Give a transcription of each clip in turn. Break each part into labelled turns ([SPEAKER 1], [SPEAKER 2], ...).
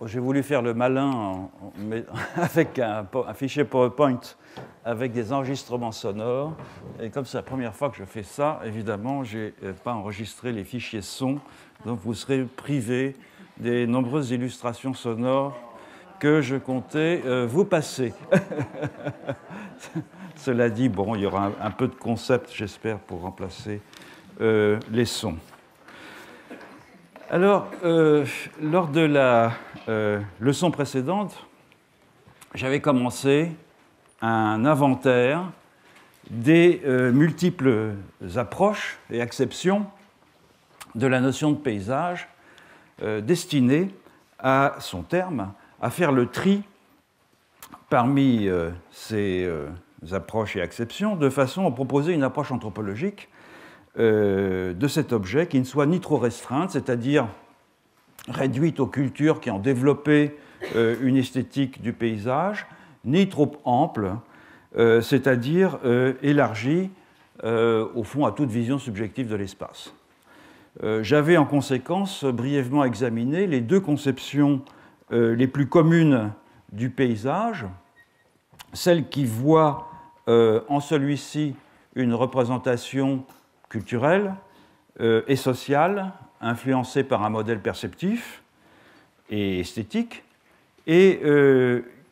[SPEAKER 1] J'ai voulu faire le malin avec un fichier PowerPoint avec des enregistrements sonores. Et comme c'est la première fois que je fais ça, évidemment, je n'ai pas enregistré les fichiers son. Donc vous serez privé des nombreuses illustrations sonores que je comptais vous passer. Cela dit, bon, il y aura un peu de concept, j'espère, pour remplacer les sons. Alors, lors de la leçon précédente, j'avais commencé un inventaire des multiples approches et acceptions de la notion de paysage destinée à son terme à faire le tri parmi ces approches et acceptions de façon à proposer une approche anthropologique de cet objet qui ne soit ni trop restreinte, c'est-à-dire réduite aux cultures qui ont développé une esthétique du paysage, ni trop ample, c'est-à-dire élargie au fond à toute vision subjective de l'espace. J'avais en conséquence brièvement examiné les deux conceptions les plus communes du paysage, celle qui voit en celui-ci une représentation culturelle et sociale, influencée par un modèle perceptif et esthétique, et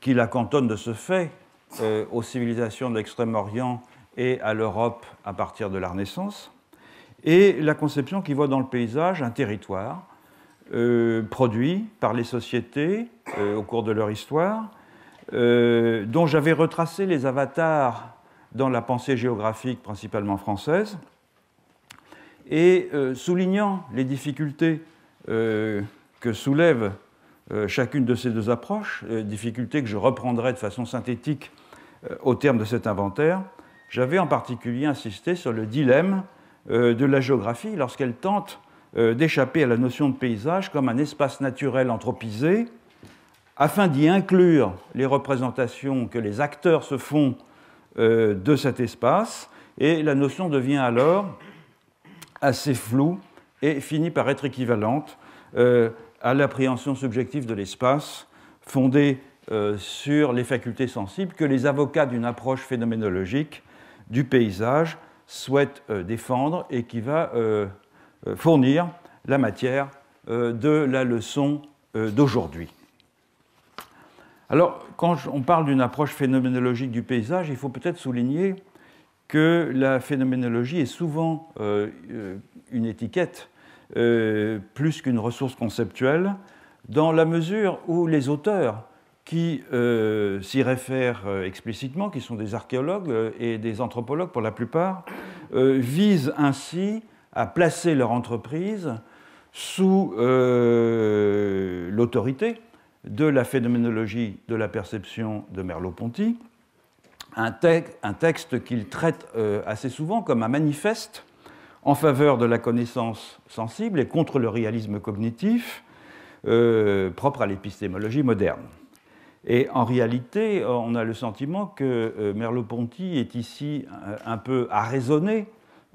[SPEAKER 1] qui la cantonne de ce fait aux civilisations de l'Extrême-Orient et à l'Europe à partir de la Renaissance, et la conception qui voit dans le paysage un territoire produit par les sociétés au cours de leur histoire, dont j'avais retracé les avatars dans la pensée géographique principalement française, et soulignant les difficultés que soulève chacune de ces deux approches, difficultés que je reprendrai de façon synthétique au terme de cet inventaire, j'avais en particulier insisté sur le dilemme de la géographie lorsqu'elle tente d'échapper à la notion de paysage comme un espace naturel anthropisé, afin d'y inclure les représentations que les acteurs se font de cet espace, et la notion devient alors assez floue et finit par être équivalente à l'appréhension subjective de l'espace fondée sur les facultés sensibles que les avocats d'une approche phénoménologique du paysage souhaitent défendre et qui va fournir la matière de la leçon d'aujourd'hui. Alors, quand on parle d'une approche phénoménologique du paysage, il faut peut-être souligner que la phénoménologie est souvent une étiquette plus qu'une ressource conceptuelle, dans la mesure où les auteurs qui s'y réfèrent explicitement, qui sont des archéologues et des anthropologues pour la plupart, visent ainsi à placer leur entreprise sous l'autorité de la phénoménologie de la perception de Merleau-Ponty, un texte qu'il traite assez souvent comme un manifeste en faveur de la connaissance sensible et contre le réalisme cognitif propre à l'épistémologie moderne. Et en réalité, on a le sentiment que Merleau-Ponty est ici un peu arraisonné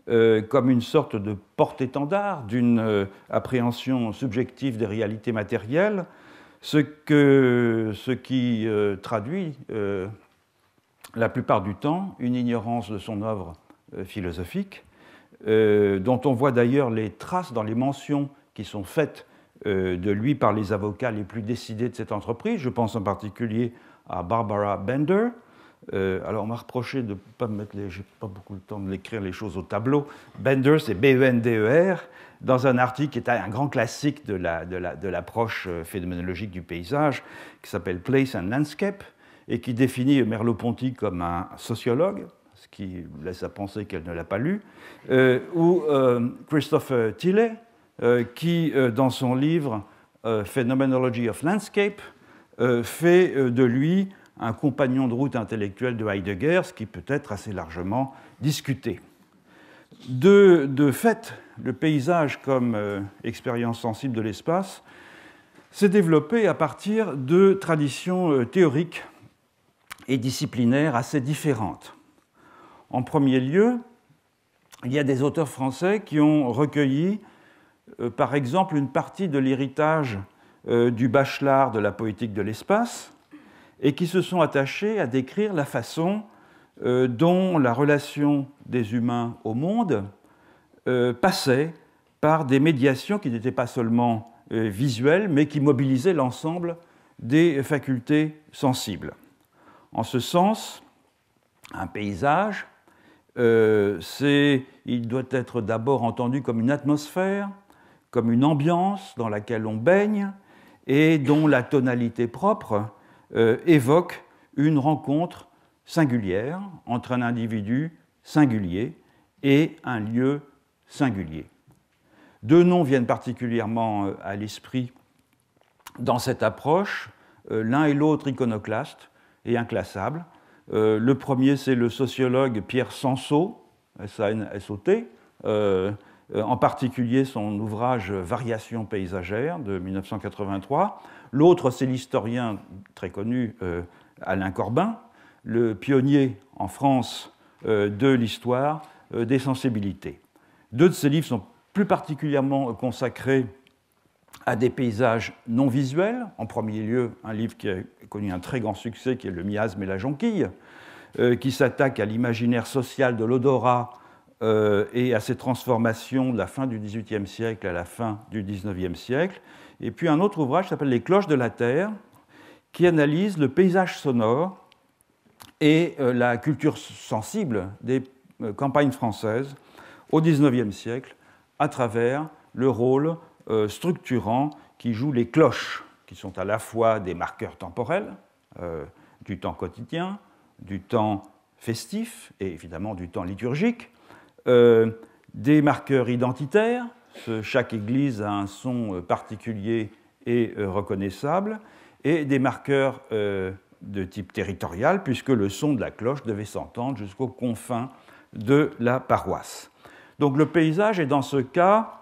[SPEAKER 1] comme une sorte de porte-étendard d'une appréhension subjective des réalités matérielles, ce qui traduit la plupart du temps une ignorance de son œuvre philosophique, dont on voit d'ailleurs les traces dans les mentions qui sont faites de lui par les avocats les plus décidés de cette entreprise. Je pense en particulier à Barbara Bender. Alors on m'a reproché de ne pas mettre j'ai pas beaucoup de temps de l'écrire les choses au tableau. Bender, c'est B-E-N-D-E-R, dans un article qui est un grand classique de l'approche phénoménologique du paysage, qui s'appelle Place and Landscape, et qui définit Merleau-Ponty comme un sociologue, ce qui laisse à penser qu'elle ne l'a pas lu, ou Christopher Tilley, qui, dans son livre Phenomenology of Landscape, fait de lui un compagnon de route intellectuel de Heidegger, ce qui peut être assez largement discuté. De fait, le paysage comme expérience sensible de l'espace s'est développé à partir de traditions théoriques et disciplinaires assez différentes. En premier lieu, il y a des auteurs français qui ont recueilli, par exemple, une partie de l'héritage du Bachelard de la poétique de l'espace, et qui se sont attachés à décrire la façon dont la relation des humains au monde passait par des médiations qui n'étaient pas seulement visuelles, mais qui mobilisaient l'ensemble des facultés sensibles. En ce sens, un paysage, il doit être d'abord entendu comme une atmosphère, comme une ambiance dans laquelle on baigne et dont la tonalité propre évoque une rencontre singulière entre un individu singulier et un lieu singulier. Deux noms viennent particulièrement à l'esprit dans cette approche, l'un et l'autre iconoclastes et inclassables. Le premier, c'est le sociologue Pierre Sansot, S-A-N-S-O-T, en particulier son ouvrage Variations paysagères de 1983. L'autre, c'est l'historien très connu Alain Corbin, le pionnier en France de l'histoire des sensibilités. Deux de ces livres sont plus particulièrement consacrés à des paysages non visuels. En premier lieu, un livre qui a connu un très grand succès, qui est Le miasme et la jonquille, qui s'attaque à l'imaginaire social de l'odorat et à ses transformations de la fin du XVIIIe siècle à la fin du XIXe siècle. Et puis un autre ouvrage qui s'appelle Les cloches de la terre, qui analyse le paysage sonore et la culture sensible des campagnes françaises au XIXe siècle à travers le rôle structurant qui jouent les cloches, qui sont à la fois des marqueurs temporels du temps quotidien, du temps festif et évidemment du temps liturgique, des marqueurs identitaires, chaque église a un son particulier et reconnaissable, et des marqueurs de type territorial, puisque le son de la cloche devait s'entendre jusqu'aux confins de la paroisse. Donc le paysage est dans ce cas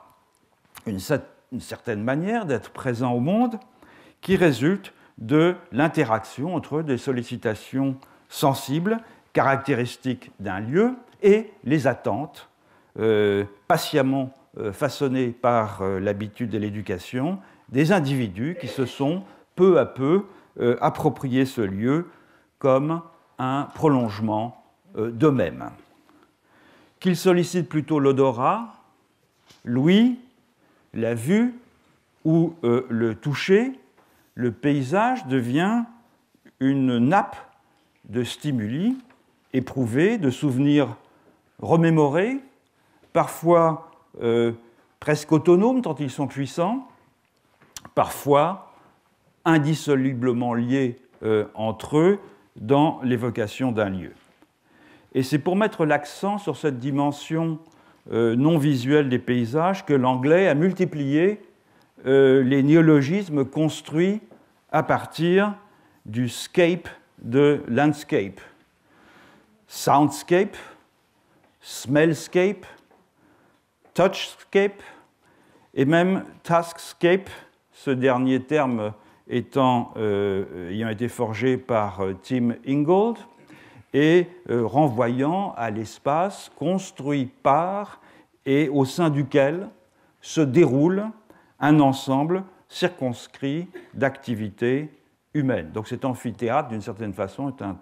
[SPEAKER 1] une certaine manière d'être présent au monde qui résulte de l'interaction entre des sollicitations sensibles, caractéristiques d'un lieu, et les attentes patiemment façonnées par l'habitude et l'éducation des individus qui se sont peu à peu appropriés ce lieu comme un prolongement d'eux-mêmes. Qu'ils sollicitent plutôt l'odorat, l'ouïe, la vue ou le toucher, le paysage devient une nappe de stimuli éprouvés, de souvenirs remémorés, parfois presque autonomes tant ils sont puissants, parfois indissolublement liés entre eux dans l'évocation d'un lieu. Et c'est pour mettre l'accent sur cette dimension non visuelle des paysages que l'anglais a multiplié les néologismes construits à partir du scape de landscape. Soundscape, smellscape, touchscape et même taskscape, ce dernier terme ayant été forgé par Tim Ingold et renvoyant à l'espace construit par et au sein duquel se déroule un ensemble circonscrit d'activités humaines. Donc cet amphithéâtre, d'une certaine façon, est un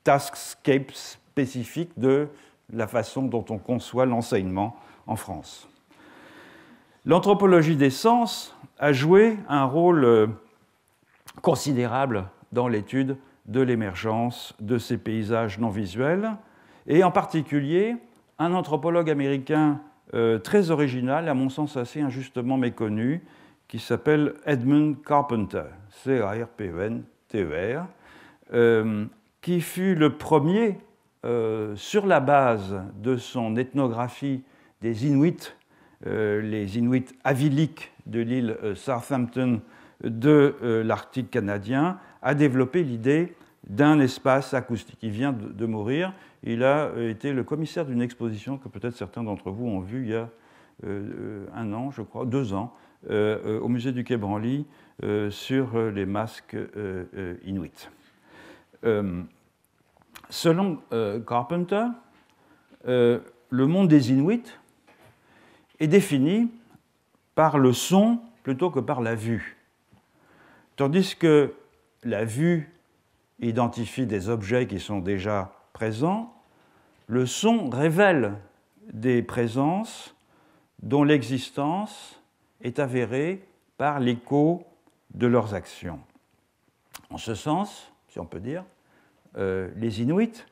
[SPEAKER 1] taskscape spécifique de la façon dont on conçoit l'enseignement en France. L'anthropologie des sens a joué un rôle considérable dans l'étude de l'émergence de ces paysages non visuels, et en particulier un anthropologue américain très original, à mon sens assez injustement méconnu, qui s'appelle Edmund Carpenter, C-A-R-P-E-N-T-E-R, qui fut le premier, sur la base de son ethnographie des Inuits, les Inuits aviliques de l'île Southampton de l'Arctique canadien, à développer l'idée d'un espace acoustique. Il vient de mourir. Il a été le commissaire d'une exposition que peut-être certains d'entre vous ont vue il y a 1 an, je crois, 2 ans, au musée du Quai Branly sur les masques inuits. Selon Carpenter, le monde des Inuits est défini par le son plutôt que par la vue. tandis que la vue identifie des objets qui sont déjà présents, le son révèle des présences dont l'existence est avérée par l'écho de leurs actions. En ce sens, si on peut dire, les Inuits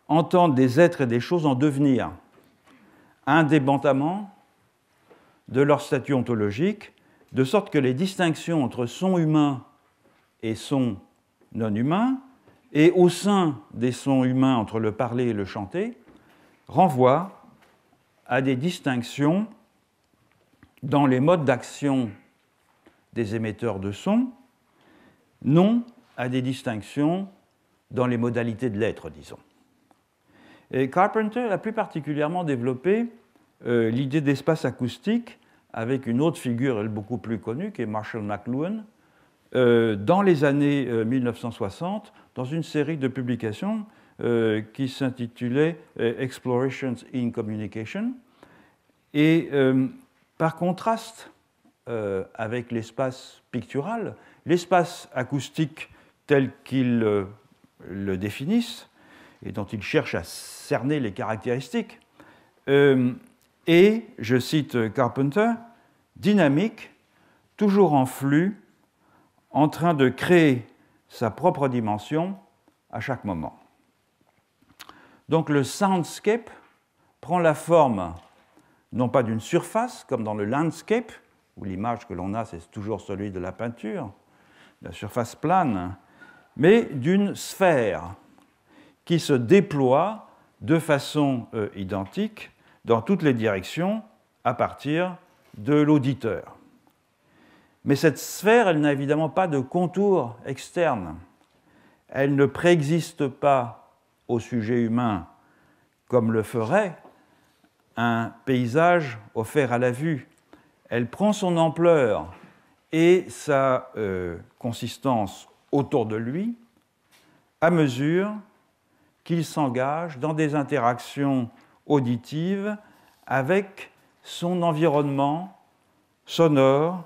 [SPEAKER 1] entendent des êtres et des choses en devenir, indépendamment de leur statut ontologique, de sorte que les distinctions entre son humain et son non humain, et au sein des sons humains entre le parler et le chanter, renvoient à des distinctions dans les modes d'action des émetteurs de son, non à des distinctions dans les modalités de l'être, disons. Et Carpenter a plus particulièrement développé l'idée d'espace acoustique avec une autre figure, elle, beaucoup plus connue, qui est Marshall McLuhan, dans les années 1960, dans une série de publications qui s'intitulait Explorations in Communication. Et par contraste avec l'espace pictural, l'espace acoustique tel qu'ils le définissent et dont ils cherchent à cerner les caractéristiques, est, je cite Carpenter, dynamique, toujours en flux, en train de créer sa propre dimension à chaque moment. Donc le soundscape prend la forme non pas d'une surface, comme dans le landscape, où l'image que l'on a, c'est toujours celui de la peinture, la surface plane, mais d'une sphère qui se déploie de façon identique dans toutes les directions à partir de l'auditeur. Mais cette sphère, elle n'a évidemment pas de contour externe. Elle ne préexiste pas au sujet humain comme le ferait un paysage offert à la vue. Elle prend son ampleur et sa consistance autour de lui à mesure qu'il s'engage dans des interactions auditives avec son environnement sonore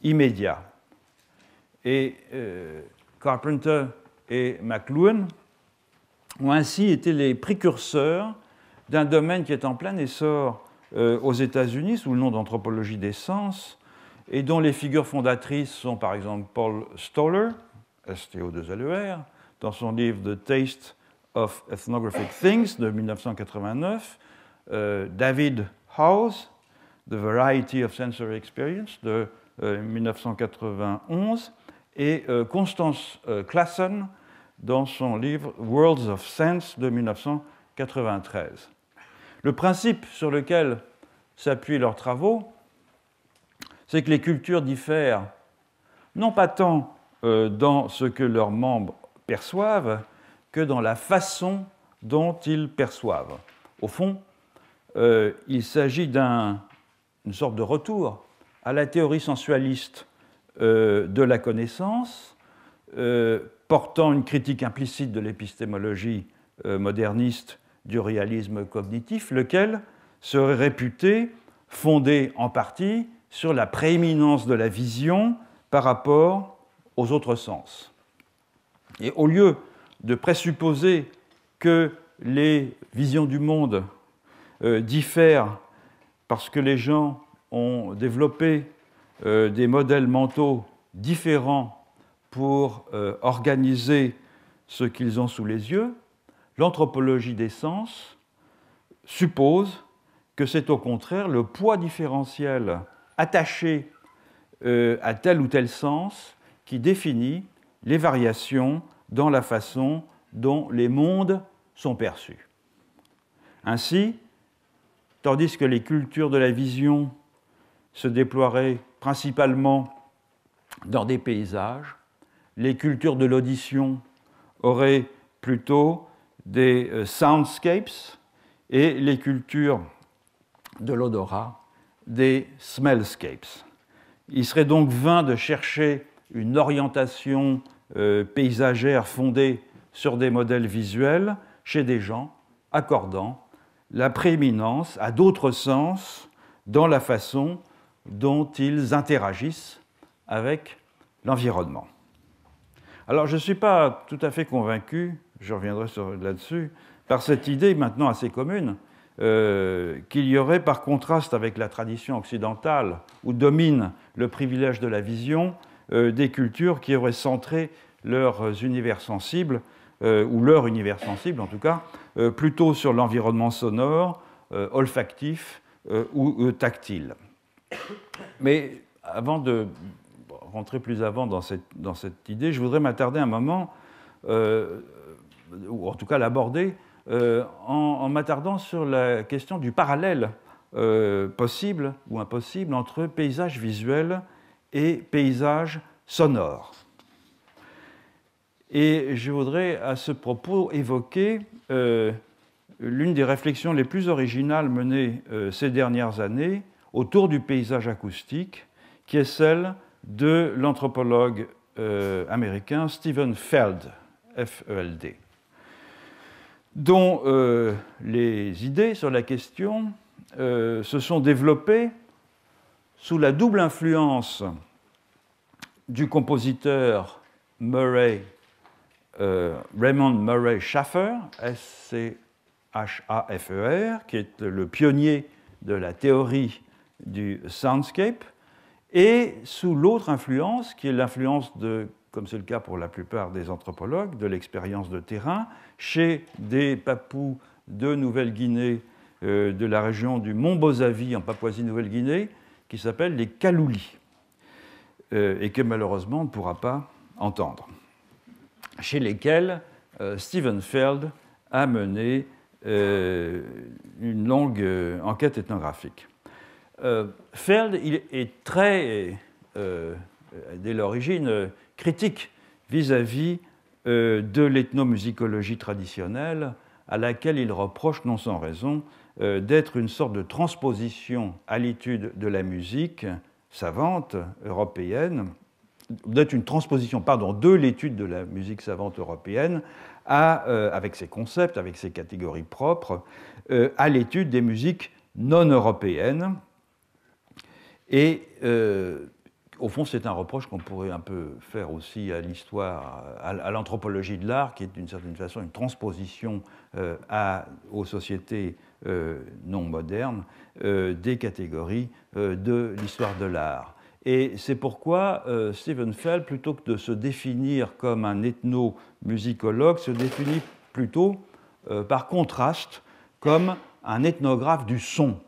[SPEAKER 1] immédiat. Et Carpenter et McLuhan ont ainsi été les précurseurs d'un domaine qui est en plein essor aux États-Unis sous le nom d'anthropologie des sens et dont les figures fondatrices sont par exemple Paul Stoller, STO2LER, dans son livre The Taste of Ethnographic Things de 1989, David Howes, The Variety of Sensory Experience de 1991, et Constance Classen dans son livre Worlds of Sense de 1993. Le principe sur lequel s'appuient leurs travaux, c'est que les cultures diffèrent non pas tant dans ce que leurs membres perçoivent que dans la façon dont ils perçoivent. Au fond, il s'agit d'une sorte de retour à la théorie sensualiste de la connaissance, portant une critique implicite de l'épistémologie moderniste du réalisme cognitif, lequel serait réputé fondé en partie sur la prééminence de la vision par rapport aux autres sens. Et au lieu de présupposer que les visions du monde diffèrent parce que les gens ont développé des modèles mentaux différents pour organiser ce qu'ils ont sous les yeux, l'anthropologie des sens suppose que c'est au contraire le poids différentiel attaché à tel ou tel sens qui définit les variations dans la façon dont les mondes sont perçus. Ainsi, tandis que les cultures de la vision se déploieraient principalement dans des paysages, les cultures de l'audition auraient plutôt des soundscapes et les cultures de l'odorat des smellscapes. Il serait donc vain de chercher une orientation paysagère fondée sur des modèles visuels chez des gens accordant la prééminence à d'autres sens dans la façon dont ils interagissent avec l'environnement. Alors, je ne suis pas tout à fait convaincu, je reviendrai là-dessus, par cette idée maintenant assez commune, qu'il y aurait, par contraste avec la tradition occidentale, où domine le privilège de la vision, des cultures qui auraient centré leurs univers sensibles, ou leur univers sensible en tout cas, plutôt sur l'environnement sonore, olfactif ou tactile. Mais avant de rentrer plus avant dans cette idée, je voudrais m'attarder un moment, ou en tout cas l'aborder, en m'attardant sur la question du parallèle possible ou impossible entre paysage visuel et paysage sonore. Et je voudrais à ce propos évoquer l'une des réflexions les plus originales menées ces dernières années autour du paysage acoustique, qui est celle de l'anthropologue américain Stephen Feld, F-E-L-D, dont les idées sur la question se sont développées sous la double influence du compositeur Raymond Murray Schafer, S-C-H-A-F-E-R, qui est le pionnier de la théorie du soundscape, et sous l'autre influence, qui est l'influence de, comme c'est le cas pour la plupart des anthropologues, de l'expérience de terrain, chez des Papous de Nouvelle-Guinée, de la région du Mont Bozavi en Papouasie-Nouvelle-Guinée, qui s'appellent les Kaloulis, et que malheureusement on ne pourra pas entendre, chez lesquels Stephen Feld a mené une longue enquête ethnographique. Feld il est très, dès l'origine, critique vis-à-vis de l'ethnomusicologie traditionnelle, à laquelle il reproche, non sans raison, d'être une sorte de transposition à l'étude de la musique savante européenne, d'être une transposition, de l'étude de la musique savante européenne avec ses concepts, avec ses catégories propres, à l'étude des musiques non européennes. Et au fond, c'est un reproche qu'on pourrait un peu faire aussi à l'histoire, à l'anthropologie de l'art, qui est d'une certaine façon une transposition aux sociétés non modernes des catégories de l'histoire de l'art. Et c'est pourquoi Stephen Feld, plutôt que de se définir comme un ethnomusicologue, se définit plutôt, par contraste, comme un ethnographe du son.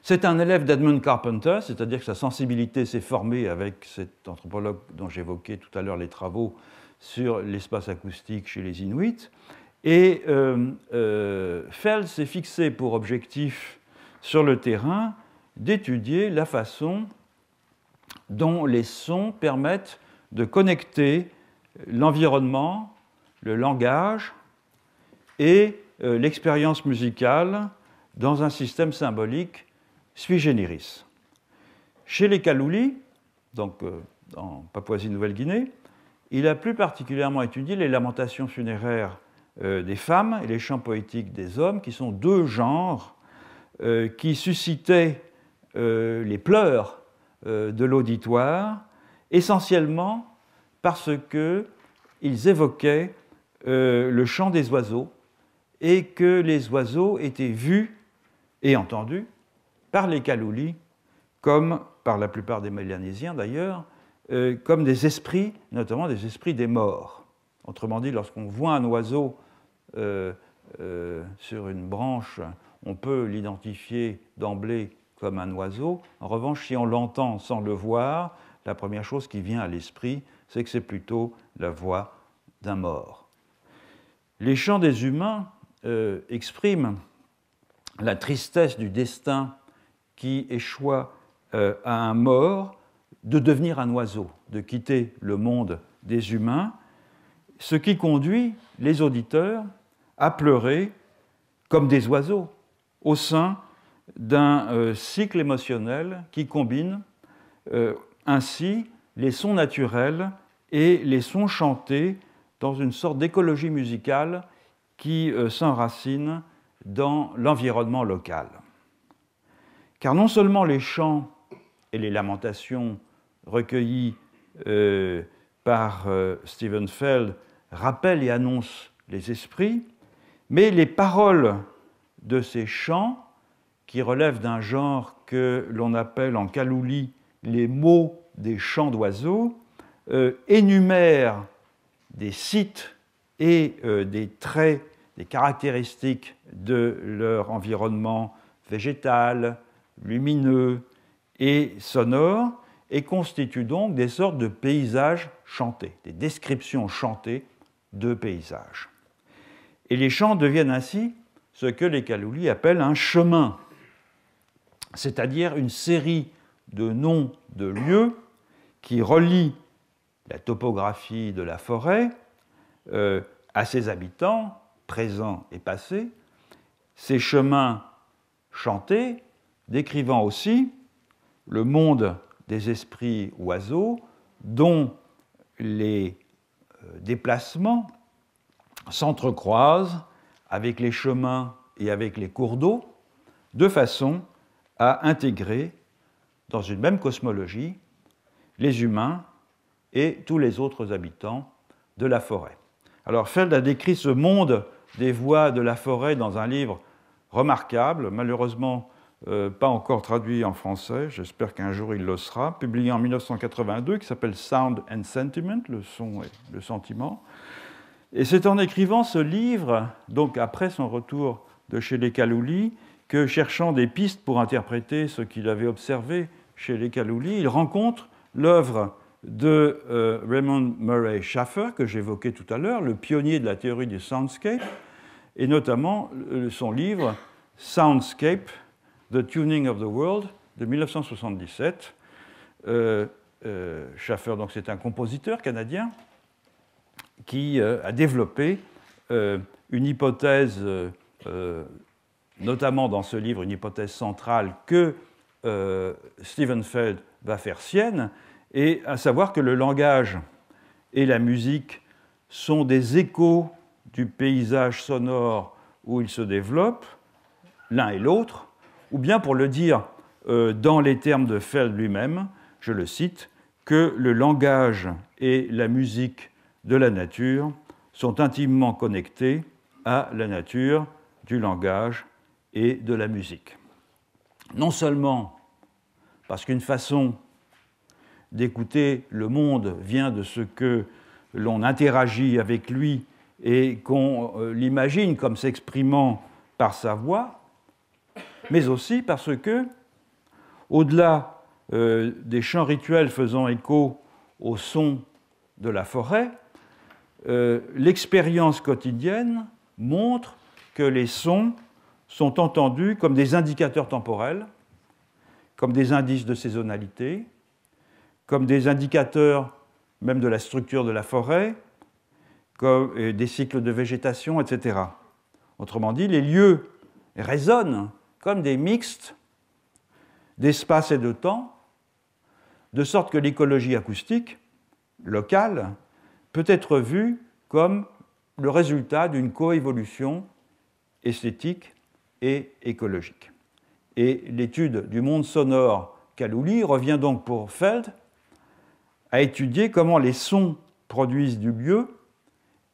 [SPEAKER 1] C'est un élève d'Edmund Carpenter, c'est-à-dire que sa sensibilité s'est formée avec cet anthropologue dont j'évoquais tout à l'heure les travaux sur l'espace acoustique chez les Inuits. Et Feld s'est fixé pour objectif sur le terrain d'étudier la façon dont les sons permettent de connecter l'environnement, le langage et l'expérience musicale dans un système symbolique sui generis. Chez les Kaloulis, donc en Papouasie-Nouvelle-Guinée, il a plus particulièrement étudié les lamentations funéraires des femmes et les chants poétiques des hommes, qui sont deux genres qui suscitaient les pleurs de l'auditoire, essentiellement parce qu'ils évoquaient le chant des oiseaux et que les oiseaux étaient vus et entendus par les Kaloulis, comme par la plupart des Mélanésiens d'ailleurs, comme des esprits, notamment des esprits des morts. Autrement dit, lorsqu'on voit un oiseau sur une branche, on peut l'identifier d'emblée comme un oiseau. En revanche, si on l'entend sans le voir, la première chose qui vient à l'esprit, c'est que c'est plutôt la voix d'un mort. Les chants des humains expriment la tristesse du destin qui échoit à un mort de devenir un oiseau, de quitter le monde des humains, ce qui conduit les auditeurs à pleurer comme des oiseaux au sein d'un cycle émotionnel qui combine ainsi les sons naturels et les sons chantés dans une sorte d'écologie musicale qui s'enracine dans l'environnement local. Car non seulement les chants et les lamentations recueillis par Stephen Feld rappellent et annoncent les esprits, mais les paroles de ces chants, qui relèvent d'un genre que l'on appelle en Kaluli les mots des chants d'oiseaux, énumèrent des sites et des traits, des caractéristiques de leur environnement végétal, lumineux et sonore, et constituent donc des sortes de paysages chantés, des descriptions chantées de paysages. Et les chants deviennent ainsi ce que les Kaluli appellent un chemin, c'est-à-dire une série de noms de lieux qui relient la topographie de la forêt à ses habitants, présents et passés, ces chemins chantés décrivant aussi le monde des esprits oiseaux dont les déplacements s'entrecroisent avec les chemins et avec les cours d'eau, de façon à intégrer dans une même cosmologie les humains et tous les autres habitants de la forêt. Alors Feld a décrit ce monde des voix de la forêt dans un livre remarquable, malheureusement pas encore traduit en français, j'espère qu'un jour il le sera, publié en 1982, qui s'appelle Sound and Sentiment, le son et le sentiment. Et c'est en écrivant ce livre, donc après son retour de chez les Kaluli, que, cherchant des pistes pour interpréter ce qu'il avait observé chez les Kaluli, il rencontre l'œuvre de Raymond Murray Schafer, que j'évoquais tout à l'heure, le pionnier de la théorie du soundscape, et notamment son livre Soundscape, The Tuning of the World, de 1977. Schafer, donc, c'est un compositeur canadien qui a développé une hypothèse, notamment dans ce livre, une hypothèse centrale que Stephen Feld va faire sienne, et à savoir que le langage et la musique sont des échos du paysage sonore où ils se développent, l'un et l'autre, ou bien, pour le dire dans les termes de Feld lui-même, je le cite, que le langage et la musique de la nature sont intimement connectés à la nature du langage et de la musique. Non seulement parce qu'une façon d'écouter le monde vient de ce que l'on interagit avec lui et qu'on l'imagine comme s'exprimant par sa voix, mais aussi parce que, au-delà des chants rituels faisant écho au son de la forêt, l'expérience quotidienne montre que les sons sont entendus comme des indicateurs temporels, comme des indices de saisonnalité, comme des indicateurs même de la structure de la forêt, comme des cycles de végétation, etc. Autrement dit, les lieux résonnent comme des mixtes d'espace et de temps, de sorte que l'écologie acoustique locale peut être vue comme le résultat d'une coévolution esthétique et écologique. Et l'étude du monde sonore Kaluli revient donc pour Feld à étudier comment les sons produisent du lieu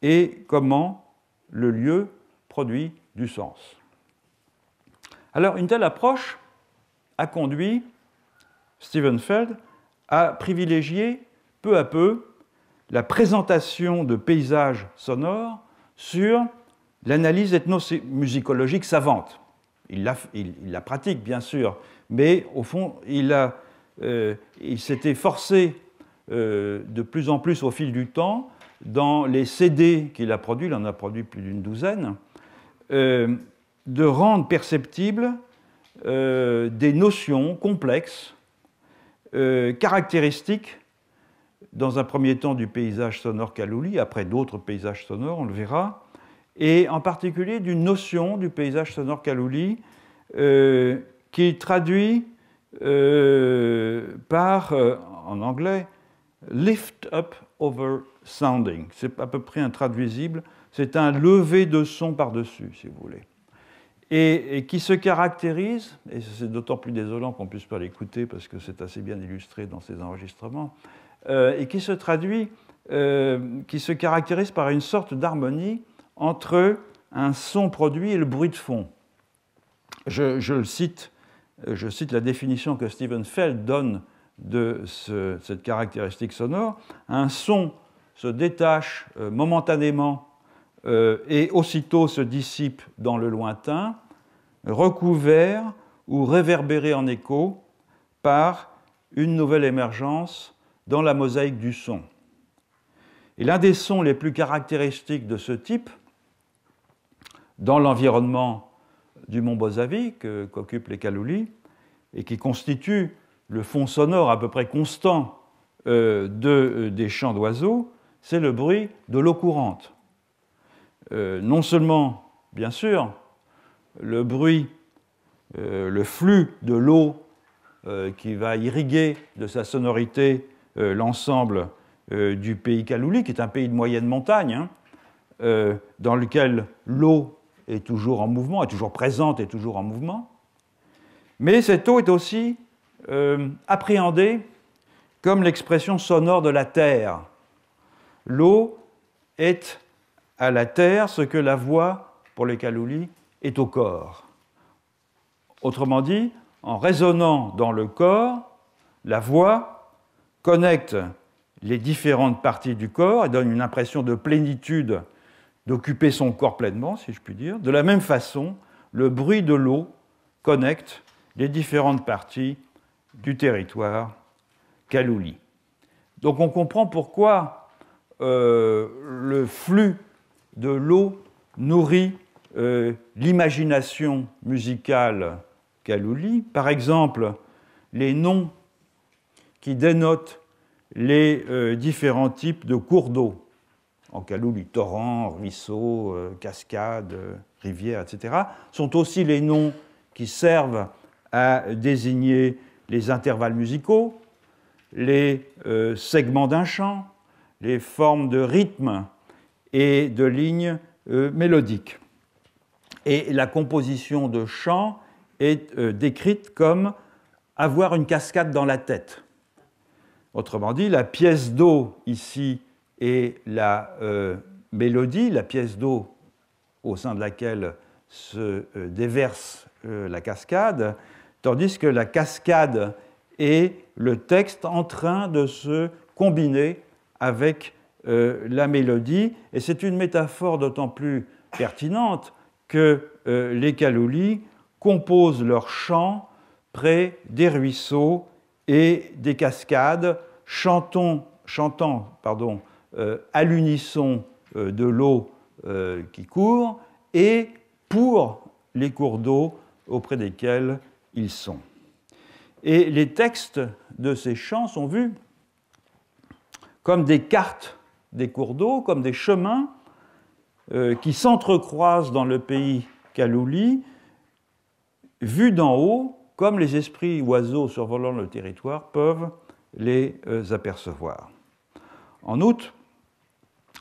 [SPEAKER 1] et comment le lieu produit du sens. Alors, une telle approche a conduit Stephen Feld à privilégier peu à peu la présentation de paysages sonores sur l'analyse ethnomusicologique savante. Il la pratique, bien sûr, mais au fond, il s'était forcé de plus en plus au fil du temps, dans les CD qu'il a produits, il en a produit plus d'une douzaine, de rendre perceptibles des notions complexes, caractéristiques, dans un premier temps du paysage sonore Kaluli, après d'autres paysages sonores, on le verra, et en particulier d'une notion du paysage sonore Kaluli qui traduit par, en anglais, lift up over sounding. C'est à peu près intraduisible, c'est un lever de son par-dessus, si vous voulez. Et qui se caractérise, et c'est d'autant plus désolant qu'on ne puisse pas l'écouter parce que c'est assez bien illustré dans ces enregistrements, et qui se traduit, qui se caractérise par une sorte d'harmonie entre un son produit et le bruit de fond. Je cite la définition que Steven Feld donne de cette caractéristique sonore. Un son se détache momentanément et aussitôt se dissipe dans le lointain, recouvert ou réverbéré en écho par une nouvelle émergence dans la mosaïque du son. Et l'un des sons les plus caractéristiques de ce type, dans l'environnement du mont Bozavi qu'occupent les Kaloulis, et qui constitue le fond sonore à peu près constant des chants d'oiseaux, c'est le bruit de l'eau courante. Non seulement, bien sûr, le bruit, le flux de l'eau qui va irriguer de sa sonorité l'ensemble du pays Kalouli, qui est un pays de moyenne montagne, dans lequel l'eau est toujours en mouvement, est toujours présente et toujours en mouvement. Mais cette eau est aussi appréhendée comme l'expression sonore de la terre. L'eau est à la terre ce que la voix, pour les Kaloulis, est au corps. Autrement dit, en résonnant dans le corps, la voix connecte les différentes parties du corps et donne une impression de plénitude, d'occuper son corps pleinement, si je puis dire. De la même façon, le bruit de l'eau connecte les différentes parties du territoire Kalouli. Donc on comprend pourquoi le flux de l'eau nourrit l'imagination musicale Kalouli. Par exemple, les noms qui dénotent les différents types de cours d'eau en Kalouli, torrents, ruisseaux, cascades, rivières, etc., sont aussi les noms qui servent à désigner les intervalles musicaux, les segments d'un chant, les formes de rythme et de lignes mélodiques. Et la composition de chants est décrite comme avoir une cascade dans la tête. Autrement dit, la pièce d'eau ici est la mélodie, la pièce d'eau au sein de laquelle se déverse la cascade, tandis que la cascade est le texte en train de se combiner avec la mélodie. Et c'est une métaphore d'autant plus pertinente que les Kaloulis composent leurs chants près des ruisseaux et des cascades, chantant à l'unisson de l'eau qui court et pour les cours d'eau auprès desquels ils sont. Et les textes de ces chants sont vus comme des cartes des cours d'eau, comme des chemins qui s'entrecroisent dans le pays Kalouli, vus d'en haut, comme les esprits oiseaux survolant le territoire peuvent les apercevoir. En outre,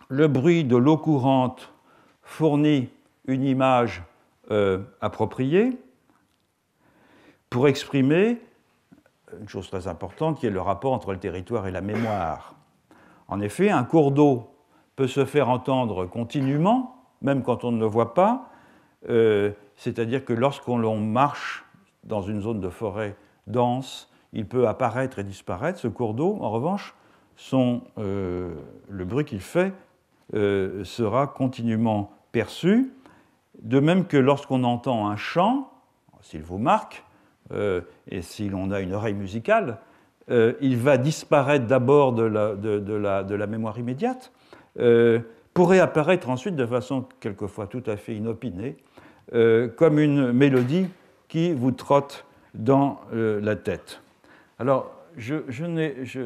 [SPEAKER 1] le bruit de l'eau courante fournit une image appropriée pour exprimer une chose très importante qui est le rapport entre le territoire et la mémoire. En effet, un cours d'eau peut se faire entendre continuellement, même quand on ne le voit pas, c'est-à-dire que lorsqu'on marche dans une zone de forêt dense, il peut apparaître et disparaître. Ce cours d'eau, en revanche, le bruit qu'il fait sera continuellement perçu, de même que lorsqu'on entend un chant, s'il vous marque, et si l'on a une oreille musicale, il va disparaître d'abord de la mémoire immédiate, pour réapparaître ensuite de façon quelquefois tout à fait inopinée, comme une mélodie qui vous trotte dans la tête. Alors,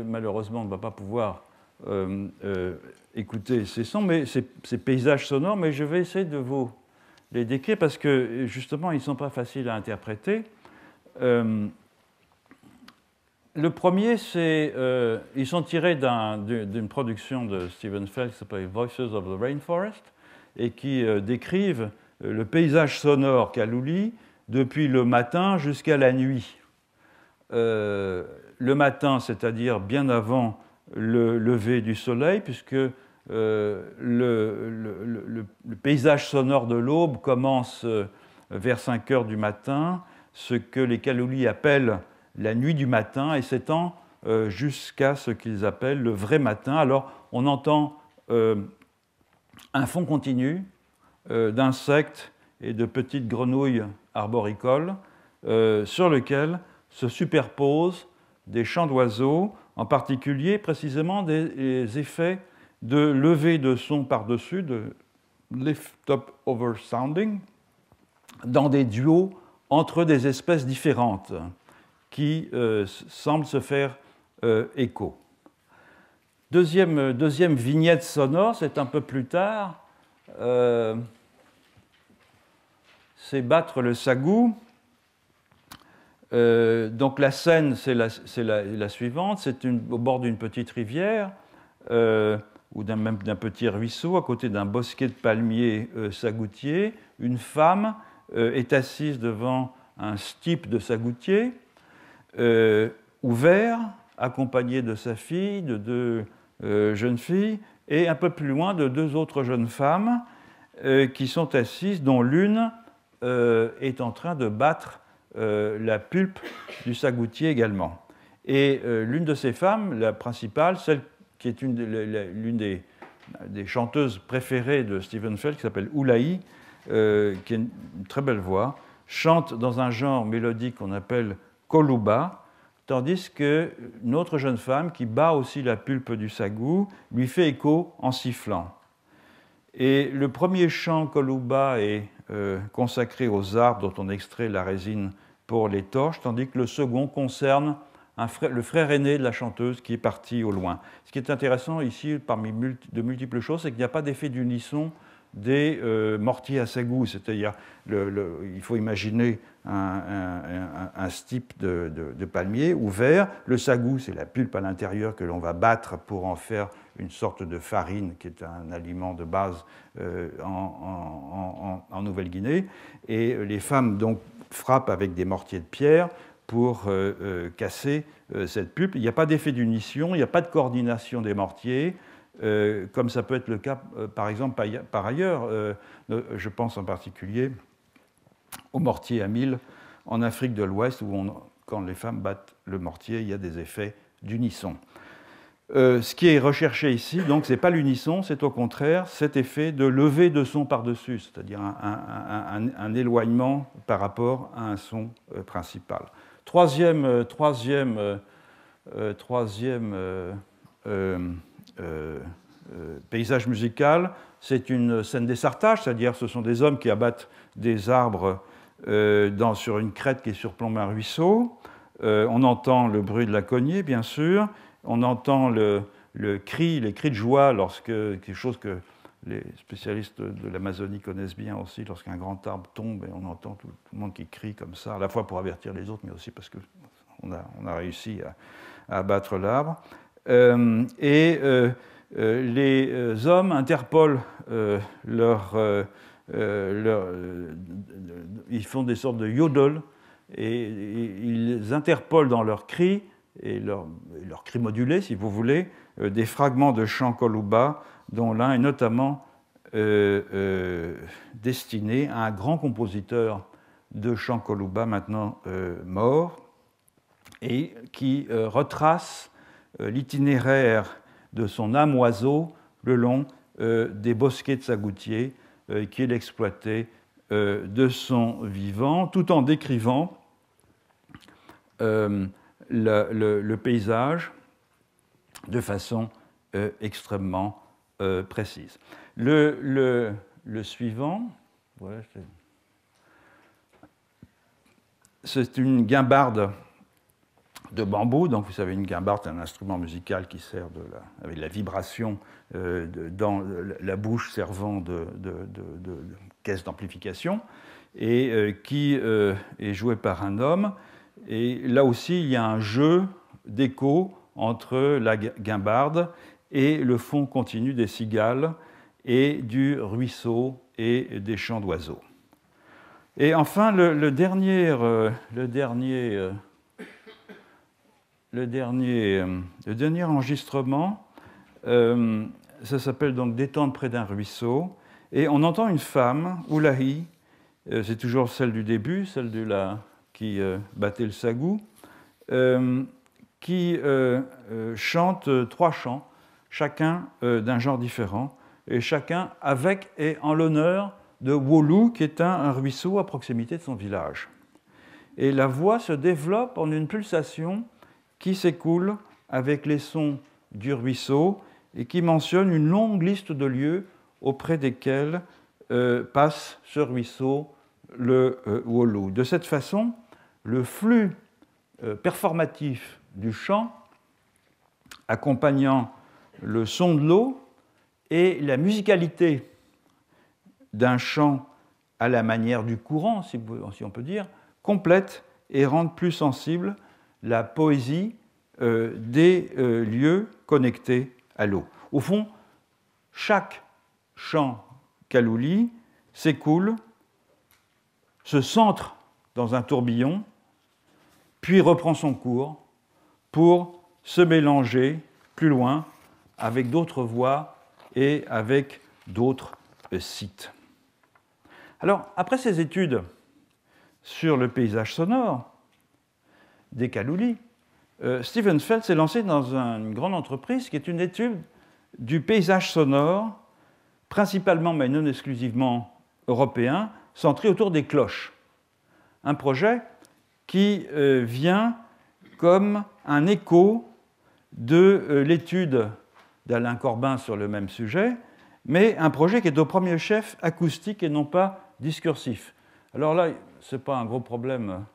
[SPEAKER 1] malheureusement, on ne va pas pouvoir écouter ces sons, ces paysages sonores, mais je vais essayer de vous les décrire parce que, justement, ils ne sont pas faciles à interpréter. Le premier, ils sont tirés d'une production de Steven Feld qui s'appelle Voices of the Rainforest et qui décrivent le paysage sonore Kalouli depuis le matin jusqu'à la nuit. Le matin, c'est-à-dire bien avant le lever du soleil, puisque le paysage sonore de l'aube commence vers 5 heures du matin, ce que les Kaloli appellent la nuit du matin, et s'étend jusqu'à ce qu'ils appellent le vrai matin. Alors, on entend un fond continu d'insectes et de petites grenouilles arboricoles sur lequel se superposent des chants d'oiseaux, en particulier précisément des effets de levée de son par-dessus, de lift-up over sounding, dans des duos entre des espèces différentes qui semblent se faire écho. Deuxième vignette sonore, c'est un peu plus tard, c'est battre le sagou. Donc la scène, c'est la suivante, c'est au bord d'une petite rivière ou même d'un petit ruisseau, à côté d'un bosquet de palmiers sagoutiers. Une femme est assise devant un stipe de sagoutier ouvert, accompagnée de sa fille, de deux jeunes filles, et un peu plus loin de deux autres jeunes femmes qui sont assises, dont l'une est en train de battre la pulpe du sagoutier également. Et l'une de ces femmes, la principale, celle qui est l'une des chanteuses préférées de Stephen Feld, qui s'appelle Oulaï, qui a une très belle voix, chante dans un genre mélodique qu'on appelle koluba, tandis qu'une autre jeune femme qui bat aussi la pulpe du sagou lui fait écho en sifflant. Et le premier chant koluba est consacré aux arbres dont on extrait la résine pour les torches, tandis que le second concerne le frère aîné de la chanteuse qui est parti au loin. Ce qui est intéressant ici, parmi de multiples choses, c'est qu'il n'y a pas d'effet d'unisson des mortiers à sagou, c'est-à-dire il faut imaginer un stipe de palmier ouvert. Le sagou, c'est la pulpe à l'intérieur que l'on va battre pour en faire une sorte de farine qui est un aliment de base en Nouvelle-Guinée. Et les femmes donc frappent avec des mortiers de pierre pour casser cette pulpe. Il n'y a pas d'effet d'unisson, il n'y a pas de coordination des mortiers, comme ça peut être le cas, par exemple, par ailleurs. Je pense en particulier au mortier à mil en Afrique de l'Ouest, où quand les femmes battent le mortier, il y a des effets d'unisson. Ce qui est recherché ici, donc, ce n'est pas l'unisson, c'est au contraire cet effet de levée de son par-dessus, c'est-à-dire un éloignement par rapport à un son principal. Troisième paysage musical, c'est une scène d'essartage, c'est-à-dire ce sont des hommes qui abattent des arbres sur une crête qui surplombe un ruisseau. On entend le bruit de la cognée, bien sûr. On entend les cris de joie lorsque quelque chose que les spécialistes de l'Amazonie connaissent bien aussi, lorsqu'un grand arbre tombe et on entend tout le monde qui crie comme ça, à la fois pour avertir les autres, mais aussi parce qu'on a réussi à abattre l'arbre. Les hommes interpellent ils font des sortes de yodel et ils interpellent dans leurs cris et leurs cris modulés, si vous voulez, des fragments de chants koluba, dont l'un est notamment destiné à un grand compositeur de chants koluba maintenant mort, et qui retrace l'itinéraire de son âme oiseau le long des bosquets de sagoutiers qu'il exploitait de son vivant, tout en décrivant le paysage de façon extrêmement précise. Le suivant, voilà, c'est une guimbarde de bambou. Donc, vous savez, une guimbarde, c'est un instrument musical qui sert avec la vibration dans la bouche servant de caisse d'amplification, et qui est joué par un homme. Et là aussi, il y a un jeu d'écho entre la guimbarde et le fond continu des cigales et du ruisseau et des chants d'oiseaux. Et enfin, le dernier le dernier enregistrement. Ça s'appelle donc Détente près d'un ruisseau. Et on entend une femme, Oulahi, c'est toujours celle du début, celle qui battait le sagou, qui chante 3 chants, chacun d'un genre différent, et chacun avec et en l'honneur de Wolu, qui est un ruisseau à proximité de son village. Et la voix se développe en une pulsation qui s'écoule avec les sons du ruisseau et qui mentionne une longue liste de lieux auprès desquels passe ce ruisseau, le Wolu. De cette façon, le flux performatif du chant, accompagnant le son de l'eau et la musicalité d'un chant à la manière du courant, si on peut dire, complète et rendent plus sensible la poésie des lieux connectés à l'eau. Au fond, chaque chant kalouli s'écoule, se centre dans un tourbillon, puis reprend son cours pour se mélanger plus loin avec d'autres voix et avec d'autres sites. Alors, après ces études sur le paysage sonore des Kaloulis, Steven Feld s'est lancé dans une grande entreprise qui est une étude du paysage sonore, principalement mais non exclusivement européen, centré autour des cloches. Un projet qui vient comme un écho de l'étude d'Alain Corbin sur le même sujet, mais un projet qui est au premier chef acoustique et non pas discursif. Alors là, ce n'est pas un gros problème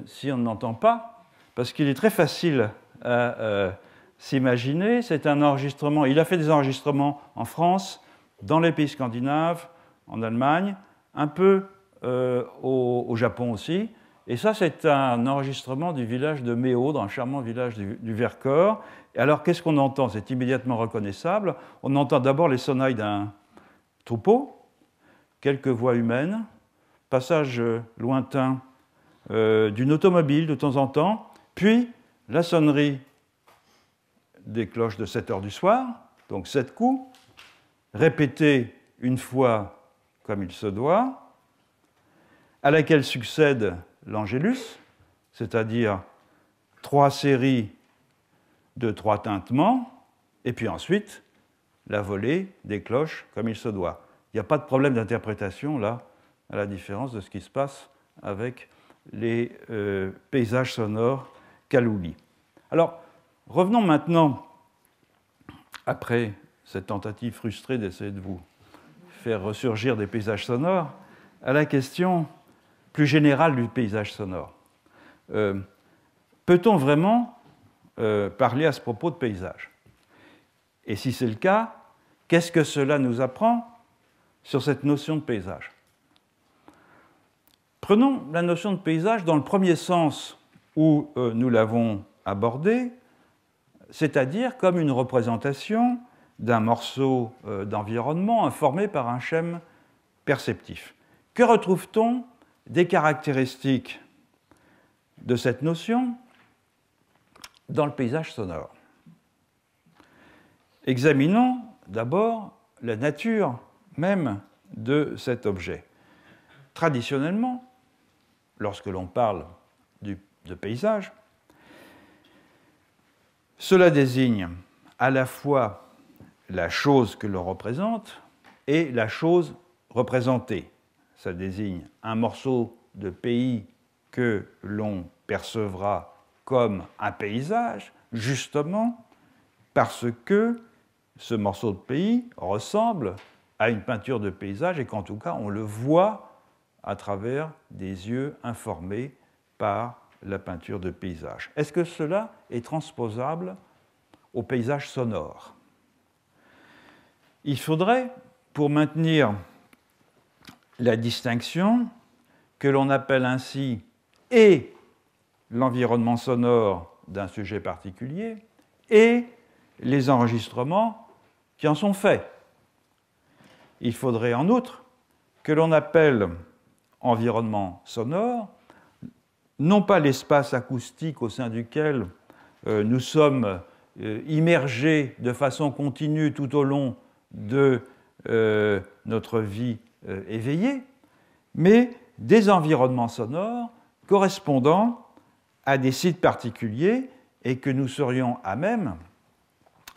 [SPEAKER 1] si on n'entend pas, parce qu'il est très facile à s'imaginer. C'est un enregistrement, il a fait des enregistrements en France, dans les pays scandinaves, en Allemagne, un peu au Japon aussi. Et ça, c'est un enregistrement du village de Méo, dans le charmant village du Vercors. Et alors, qu'est-ce qu'on entend? C'est immédiatement reconnaissable. On entend d'abord les sonnailles d'un troupeau, quelques voix humaines, passage lointain d'une automobile de temps en temps, puis la sonnerie des cloches de 7 heures du soir, donc 7 coups, répétés une fois comme il se doit, à laquelle succède l'Angélus, c'est-à-dire 3 séries de 3 tintements, et puis ensuite la volée des cloches comme il se doit. Il n'y a pas de problème d'interprétation là, à la différence de ce qui se passe avec les paysages sonores Kalouli. Alors, revenons maintenant, après cette tentative frustrée d'essayer de vous faire ressurgir des paysages sonores, à la question plus générale du paysage sonore. Peut-on vraiment parler à ce propos de paysage? Et si c'est le cas, qu'est-ce que cela nous apprend sur cette notion de paysage? Prenons la notion de paysage dans le premier sens où nous l'avons abordée, c'est-à-dire comme une représentation d'un morceau d'environnement informé par un schème perceptif. Que retrouve-t-on des caractéristiques de cette notion dans le paysage sonore? Examinons d'abord la nature même de cet objet. Traditionnellement, lorsque l'on parle de paysage, cela désigne à la fois la chose que l'on représente et la chose représentée. Ça désigne un morceau de pays que l'on percevra comme un paysage, justement parce que ce morceau de pays ressemble à une peinture de paysage et qu'en tout cas on le voit à travers des yeux informés par la peinture de paysage. Est-ce que cela est transposable au paysage sonore? Il faudrait, pour maintenir la distinction, que l'on appelle ainsi et l'environnement sonore d'un sujet particulier et les enregistrements qui en sont faits. Il faudrait en outre que l'on appelle environnement sonore non pas l'espace acoustique au sein duquel nous sommes immergés de façon continue tout au long de notre vie éveillée, mais des environnements sonores correspondant à des sites particuliers et que nous serions à même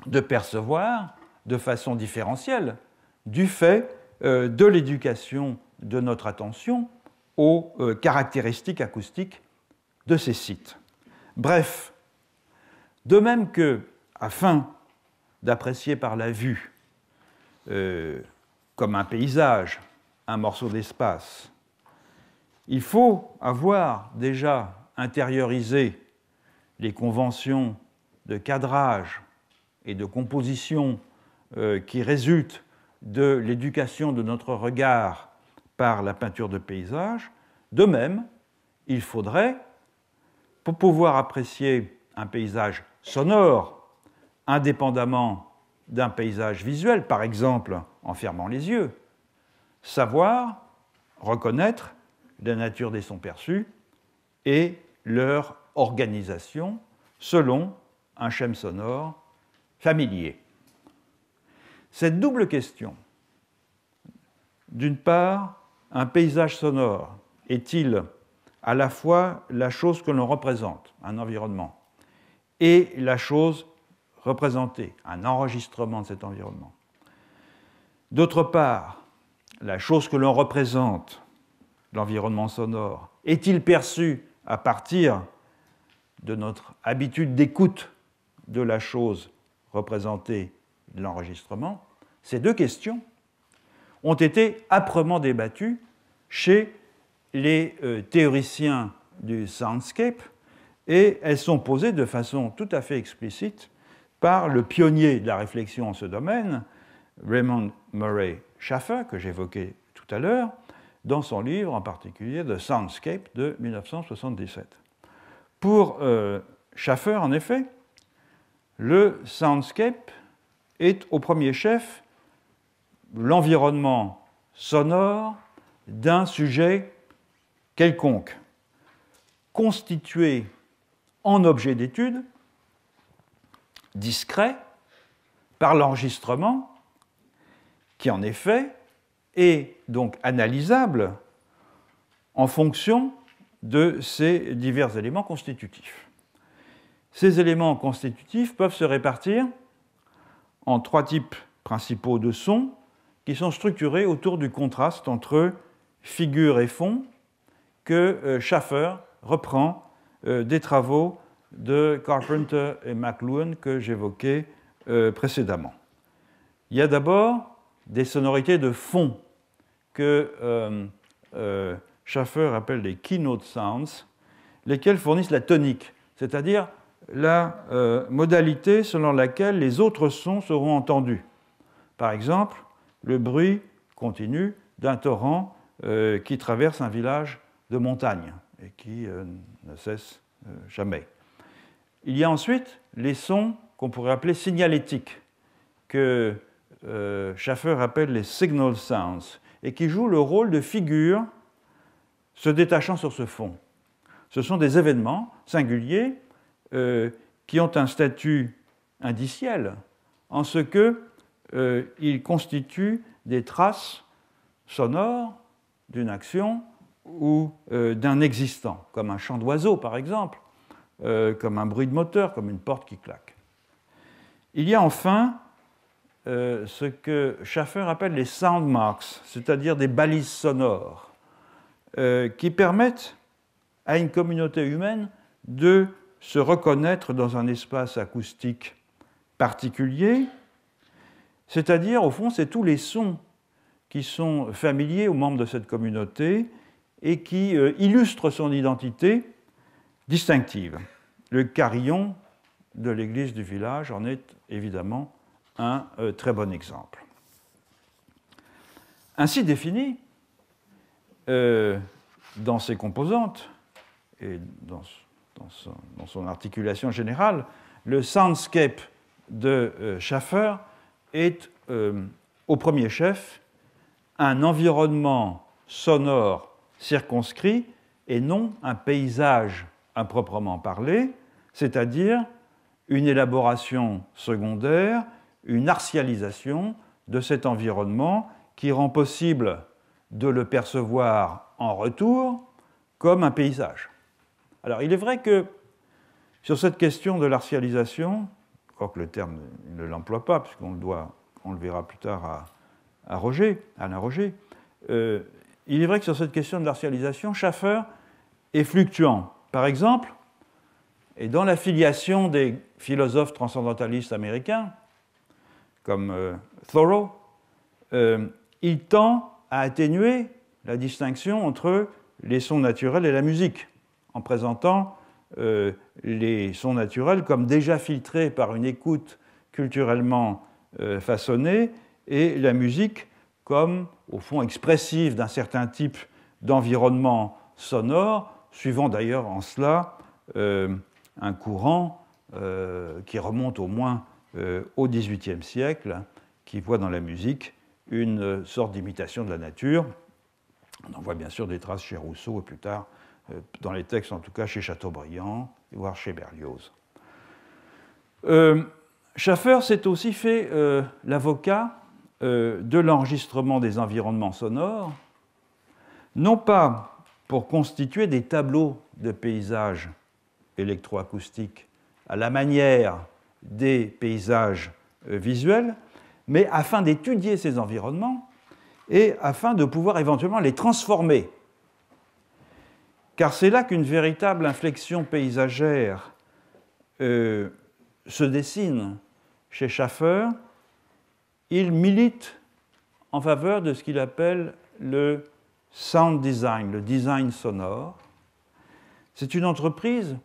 [SPEAKER 1] de percevoir de façon différentielle du fait de l'éducation de notre attention aux caractéristiques acoustiques de ces sites. Bref, de même que, afin d'apprécier par la vue, comme un paysage, un morceau d'espace, il faut avoir déjà intériorisé les conventions de cadrage et de composition qui résultent de l'éducation de notre regard par la peinture de paysage. De même, il faudrait, pour pouvoir apprécier un paysage sonore indépendamment d'un paysage visuel, par exemple en fermant les yeux, savoir reconnaître la nature des sons perçus et leur organisation selon un schème sonore familier. Cette double question, d'une part, un paysage sonore est-il à la fois la chose que l'on représente, un environnement, et la chose représentée, un enregistrement de cet environnement. D'autre part, la chose que l'on représente, l'environnement sonore, est-il perçu à partir de notre habitude d'écoute de la chose représentée, de l'enregistrement? Ces deux questions ont été âprement débattues chez les théoriciens du soundscape et elles sont posées de façon tout à fait explicite par le pionnier de la réflexion en ce domaine, Raymond Murray Schafer, que j'évoquais tout à l'heure, dans son livre en particulier The Soundscape de 1977. Pour Schafer, en effet, le soundscape est au premier chef l'environnement sonore d'un sujet quelconque, constitué en objet d'étude, discret, par l'enregistrement, qui en effet est donc analysable en fonction de ces divers éléments constitutifs. Ces éléments constitutifs peuvent se répartir en trois types principaux de sons qui sont structurés autour du contraste entre figure et fond que Schafer reprend des travaux de Carpenter et McLuhan que j'évoquais précédemment. Il y a d'abord des sonorités de fond que Schafer appelle les keynote sounds, lesquelles fournissent la tonique, c'est-à-dire la modalité selon laquelle les autres sons seront entendus. Par exemple, le bruit continu d'un torrent qui traverse un village de montagne et qui ne cesse jamais. Il y a ensuite les sons qu'on pourrait appeler signalétiques, que Schafer appelle les signal sounds, et qui jouent le rôle de figure se détachant sur ce fond. Ce sont des événements singuliers qui ont un statut indiciel, en ce qu'ils constituent des traces sonores d'une action ou d'un existant, comme un chant d'oiseau par exemple, comme un bruit de moteur, comme une porte qui claque. Il y a enfin ce que Schafer appelle les sound marks, c'est-à-dire des balises sonores, qui permettent à une communauté humaine de se reconnaître dans un espace acoustique particulier, c'est-à-dire, au fond, c'est tous les sons qui sont familiers aux membres de cette communauté et qui illustrent son identité distinctive. Le carillon de l'église du village en est évidemment un très bon exemple. Ainsi défini, dans ses composantes et dans son articulation générale, le soundscape de Schafer est au premier chef un environnement sonore circonscrit et non un paysage à proprement parler, c'est-à-dire une élaboration secondaire, une artialisation de cet environnement qui rend possible de le percevoir en retour comme un paysage. Alors, il est vrai que sur cette question de l'artialisation, quoique le terme ne l'emploie pas, puisqu'on le verra plus tard à Alain Roger, il est vrai que sur cette question de l'artialisation, Schaffer est fluctuant. Par exemple, et dans la filiation des philosophes transcendantalistes américains, comme Thoreau, il tend à atténuer la distinction entre les sons naturels et la musique, en présentant les sons naturels comme déjà filtrés par une écoute culturellement façonnée et la musique comme, au fond, expressive d'un certain type d'environnement sonore, suivant d'ailleurs en cela un courant qui remonte au moins au XVIIIe siècle, qui voit dans la musique une sorte d'imitation de la nature. On en voit bien sûr des traces chez Rousseau et plus tard, dans les textes en tout cas, chez Chateaubriand, voire chez Berlioz. Schaffer s'est aussi fait l'avocat de l'enregistrement des environnements sonores, non pas pour constituer des tableaux de paysages électroacoustiques à la manière des paysages visuels, mais afin d'étudier ces environnements et afin de pouvoir éventuellement les transformer. Car c'est là qu'une véritable inflexion paysagère se dessine chez Schaffer. Il milite en faveur de ce qu'il appelle le sound design, le design sonore. C'est une entreprise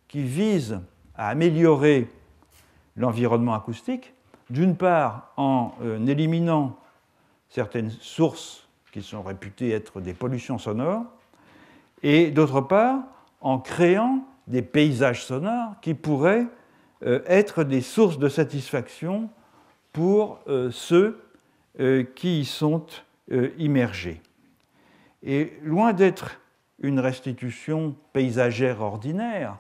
[SPEAKER 1] qui vise à améliorer l'environnement acoustique, d'une part en éliminant certaines sources qui sont réputées être des pollutions sonores, et d'autre part en créant des paysages sonores qui pourraient être des sources de satisfaction pour ceux qui y sont immergés. Et loin d'être une restitution paysagère ordinaire,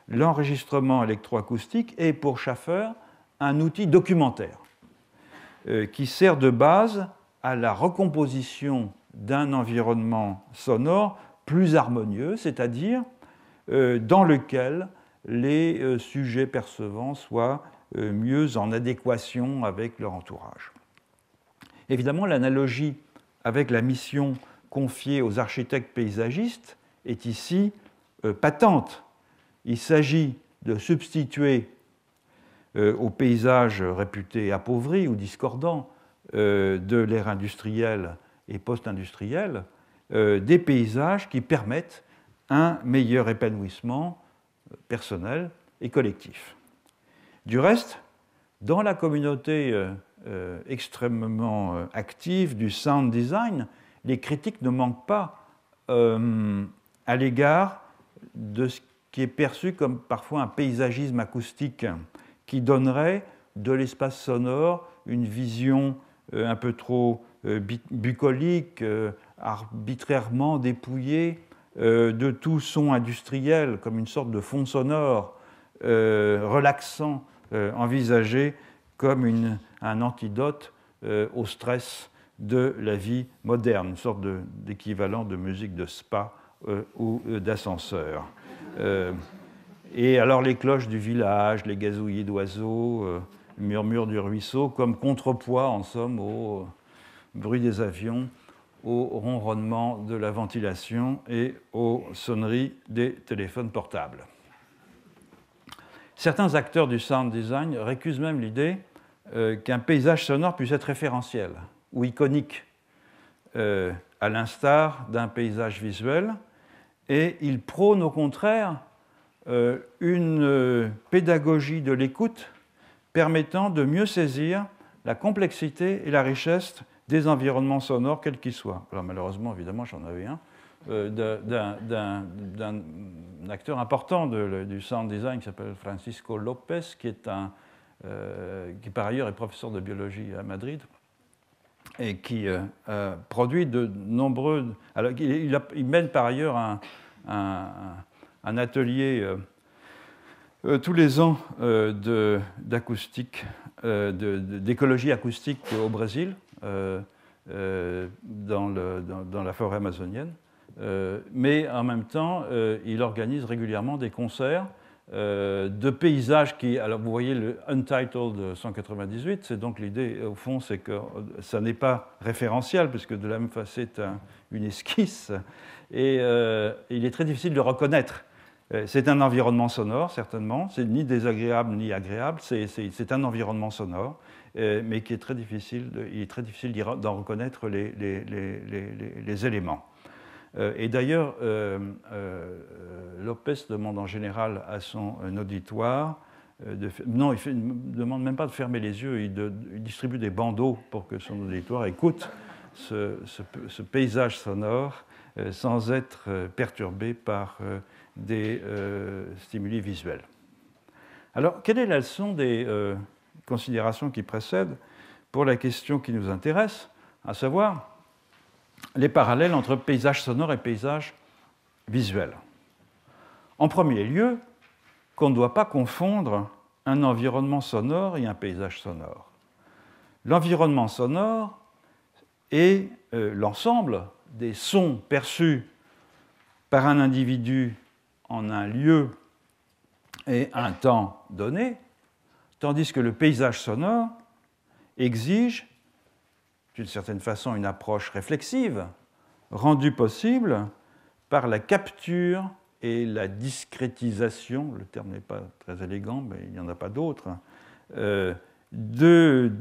[SPEAKER 1] l'enregistrement électroacoustique est pour Schaffer un outil documentaire qui sert de base à la recomposition d'un environnement sonore plus harmonieux, c'est-à-dire dans lequel les sujets percevants soient mieux en adéquation avec leur entourage. Évidemment, l'analogie avec la mission confiée aux architectes paysagistes est ici patente. Il s'agit de substituer aux paysages réputés appauvris ou discordants de l'ère industrielle et post-industrielle des paysages qui permettent un meilleur épanouissement personnel et collectif. Du reste, dans la communauté extrêmement active du sound design, les critiques ne manquent pas à l'égard de ce qui est perçu comme parfois un paysagisme acoustique qui donnerait de l'espace sonore une vision un peu trop bucolique, arbitrairement dépouillée de tout son industriel, comme une sorte de fond sonore relaxant, envisagé comme un antidote au stress de la vie moderne, une sorte d'équivalent de musique de spa ou d'ascenseur. Et alors les cloches du village, les gazouillis d'oiseaux, le murmure du ruisseau, comme contrepoids en somme au bruit des avions, au ronronnement de la ventilation et aux sonneries des téléphones portables. Certains acteurs du sound design récusent même l'idée qu'un paysage sonore puisse être référentiel ou iconique, à l'instar d'un paysage visuel, et ils prônent au contraire une pédagogie de l'écoute permettant de mieux saisir la complexité et la richesse des environnements sonores, quels qu'ils soient. Alors malheureusement, évidemment, j'en avais un, d'un acteur important du sound design qui s'appelle Francisco Lopez, qui par ailleurs est professeur de biologie à Madrid et qui produit de nombreux... Alors, il mène par ailleurs un atelier tous les ans d'acoustique, d'écologie acoustique au Brésil, dans la forêt amazonienne. Mais en même temps, il organise régulièrement des concerts de paysages qui... Alors vous voyez le Untitled 198, c'est donc l'idée, au fond, c'est que ça n'est pas référentiel, puisque de la même façon, c'est une esquisse, et il est très difficile de reconnaître. C'est un environnement sonore, certainement, c'est ni désagréable ni agréable, c'est un environnement sonore, mais qui est très difficile, il est très difficile d'en reconnaître les éléments. Et d'ailleurs, Lopez demande en général à son auditoire, non, il ne demande même pas de fermer les yeux, il distribue des bandeaux pour que son auditoire écoute ce paysage sonore sans être perturbé par des stimuli visuels. Alors, quelle est la leçon des considérations qui précèdent pour la question qui nous intéresse, à savoir les parallèles entre paysage sonore et paysage visuel? En premier lieu, qu'on ne doit pas confondre un environnement sonore et un paysage sonore. L'environnement sonore est l'ensemble des sons perçus par un individu en un lieu et un temps donné, tandis que le paysage sonore exige, d'une certaine façon, une approche réflexive, rendue possible par la capture et la discrétisation, le terme n'est pas très élégant, mais il n'y en a pas d'autre, de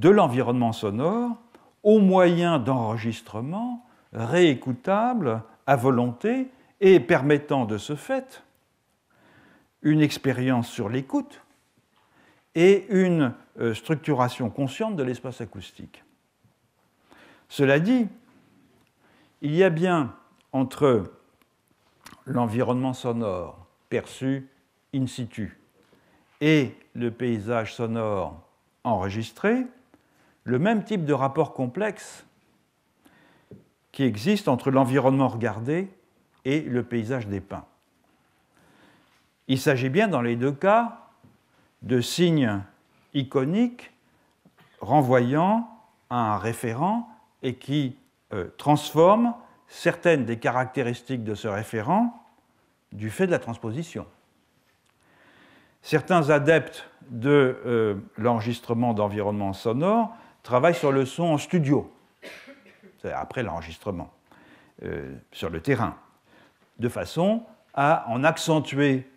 [SPEAKER 1] l'environnement sonore au moyen d'enregistrements réécoutables à volonté et permettant de ce fait une expérience sur l'écoute et une structuration consciente de l'espace acoustique. Cela dit, il y a bien entre l'environnement sonore perçu in situ et le paysage sonore enregistré le même type de rapport complexe qui existe entre l'environnement regardé et le paysage dépeint. Il s'agit bien dans les deux cas de signes iconiques renvoyant à un référent et qui transforment certaines des caractéristiques de ce référent du fait de la transposition. Certains adeptes de l'enregistrement d'environnement sonore travaillent sur le son en studio, c'est-à-dire après l'enregistrement, sur le terrain, de façon à en accentuer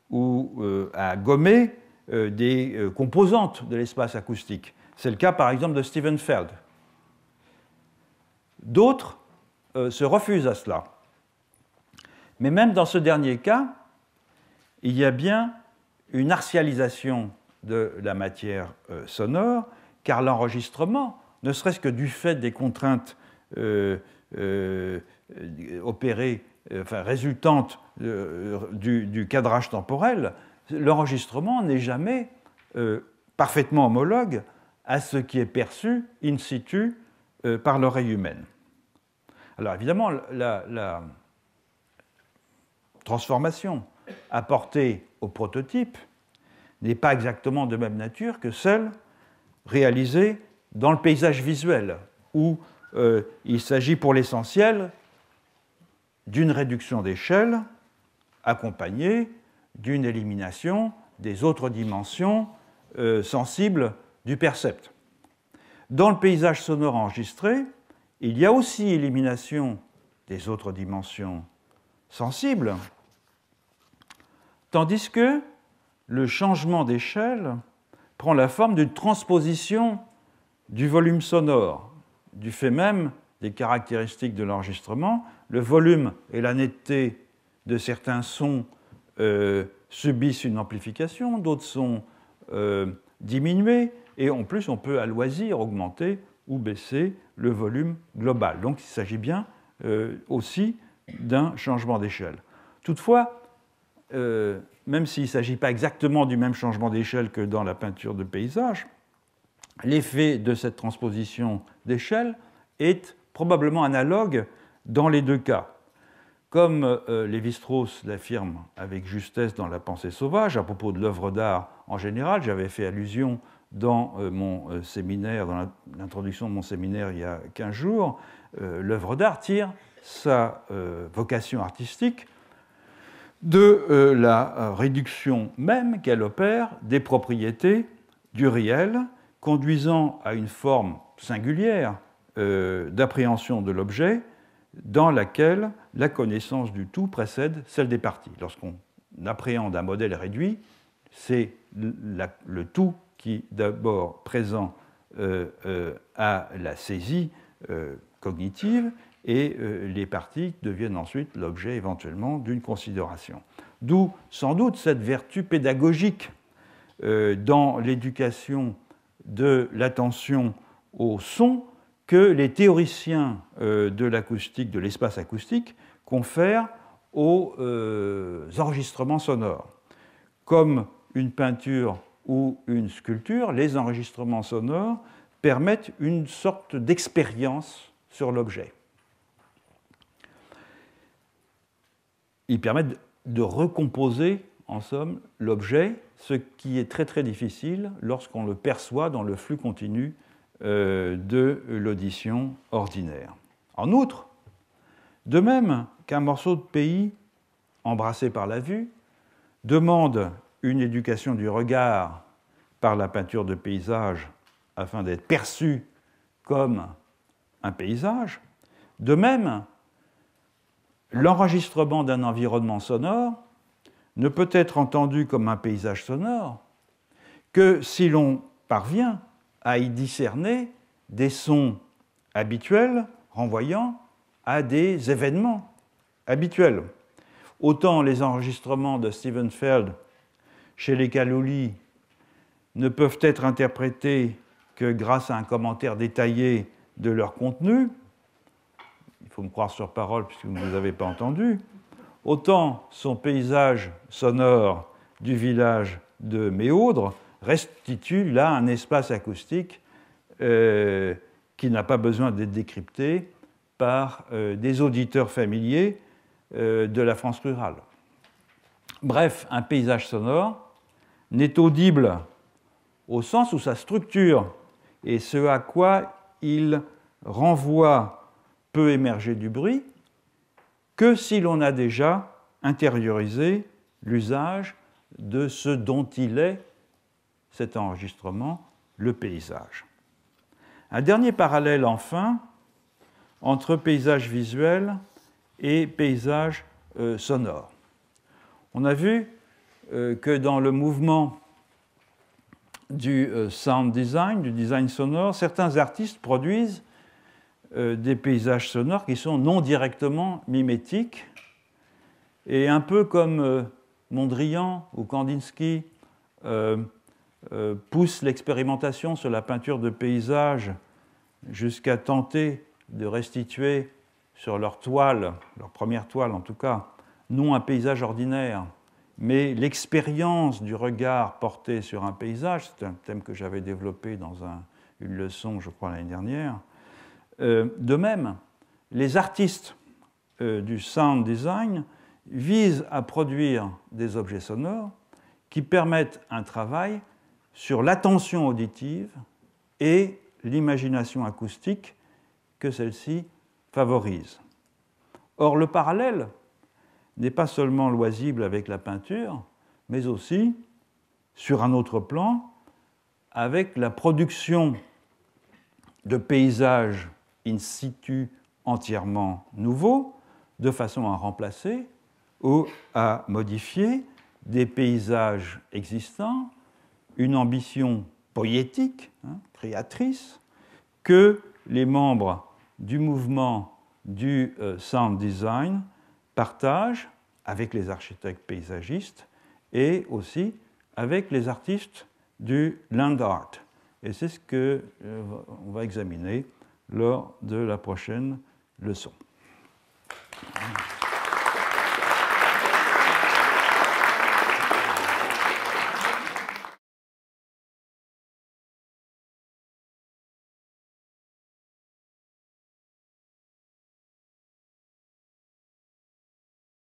[SPEAKER 1] ou à gommer des composantes de l'espace acoustique. C'est le cas par exemple de Steven Feld. D'autres se refusent à cela. Mais même dans ce dernier cas, il y a bien une artialisation de la matière sonore, car l'enregistrement, ne serait-ce que du fait des contraintes opérées, résultantes du cadrage temporel, l'enregistrement n'est jamais parfaitement homologue à ce qui est perçu in situ par l'oreille humaine. Alors évidemment, la transformation apportée au prototype n'est pas exactement de même nature que celle réalisée dans le paysage visuel, où il s'agit pour l'essentiel d'une réduction d'échelle accompagnée d'une élimination des autres dimensions sensibles du percept. Dans le paysage sonore enregistré, il y a aussi élimination des autres dimensions sensibles, tandis que le changement d'échelle prend la forme d'une transposition du volume sonore, du fait même des caractéristiques de l'enregistrement. Le volume et la netteté de certains sons subissent une amplification, d'autres sont diminués, et en plus on peut à loisir augmenter ou baisser le volume global. Donc il s'agit bien aussi d'un changement d'échelle. Toutefois, même s'il ne s'agit pas exactement du même changement d'échelle que dans la peinture de paysage, l'effet de cette transposition d'échelle est probablement analogue dans les deux cas. comme Lévi-Strauss l'affirme avec justesse dans La pensée sauvage, à propos de l'œuvre d'art en général, j'avais fait allusion dans mon séminaire, dans l'introduction de mon séminaire il y a 15 jours, l'œuvre d'art tire sa vocation artistique de la réduction même qu'elle opère des propriétés du réel, conduisant à une forme singulière d'appréhension de l'objet dans laquelle la connaissance du tout précède celle des parties. Lorsqu'on appréhende un modèle réduit, c'est le tout qui, d'abord présent à la saisie cognitive, et les parties deviennent ensuite l'objet éventuellement d'une considération. D'où sans doute cette vertu pédagogique dans l'éducation de l'attention au son que les théoriciens de l'acoustique, de l'espace acoustique, confèrent aux enregistrements sonores. Comme une peinture ou une sculpture, les enregistrements sonores permettent une sorte d'expérience sur l'objet. Ils permettent de recomposer, en somme, l'objet, ce qui est très très difficile lorsqu'on le perçoit dans le flux continu de l'audition ordinaire. En outre, de même qu'un morceau de pays embrassé par la vue demande une éducation du regard par la peinture de paysage afin d'être perçu comme un paysage, de même, l'enregistrement d'un environnement sonore ne peut être entendu comme un paysage sonore que si l'on parvient à y discerner des sons habituels renvoyant à des événements habituels. Autant les enregistrements de Steven Feld chez les Kaloli ne peuvent être interprétés que grâce à un commentaire détaillé de leur contenu, il faut me croire sur parole puisque vous ne les avez pas entendus, autant son paysage sonore du village de Méaudre restitue là un espace acoustique qui n'a pas besoin d'être décrypté par des auditeurs familiers de la France rurale. Bref, un paysage sonore n'est audible au sens où sa structure et ce à quoi il renvoie peut émerger du bruit que si l'on a déjà intériorisé l'usage de ce dont il est, cet enregistrement, le paysage. Un dernier parallèle enfin entre paysage visuel et paysage sonore. On a vu que dans le mouvement du sound design, du design sonore, certains artistes produisent des paysages sonores qui sont non directement mimétiques, et un peu comme Mondrian ou Kandinsky poussent l'expérimentation sur la peinture de paysage jusqu'à tenter de restituer sur leur toile, leur première toile en tout cas, non un paysage ordinaire, mais l'expérience du regard porté sur un paysage. C'est un thème que j'avais développé dans une leçon, je crois, l'année dernière. De même, les artistes du sound design visent à produire des objets sonores qui permettent un travail sur l'attention auditive et l'imagination acoustique que celle-ci favorise. Or, le parallèle n'est pas seulement loisible avec la peinture, mais aussi, sur un autre plan, avec la production de paysages in situ entièrement nouveaux, de façon à remplacer ou à modifier des paysages existants, une ambition poétique, créatrice, que les membres du mouvement du sound design partagent avec les architectes paysagistes et aussi avec les artistes du land art. Et c'est ce qu'on va examiner lors de la prochaine leçon.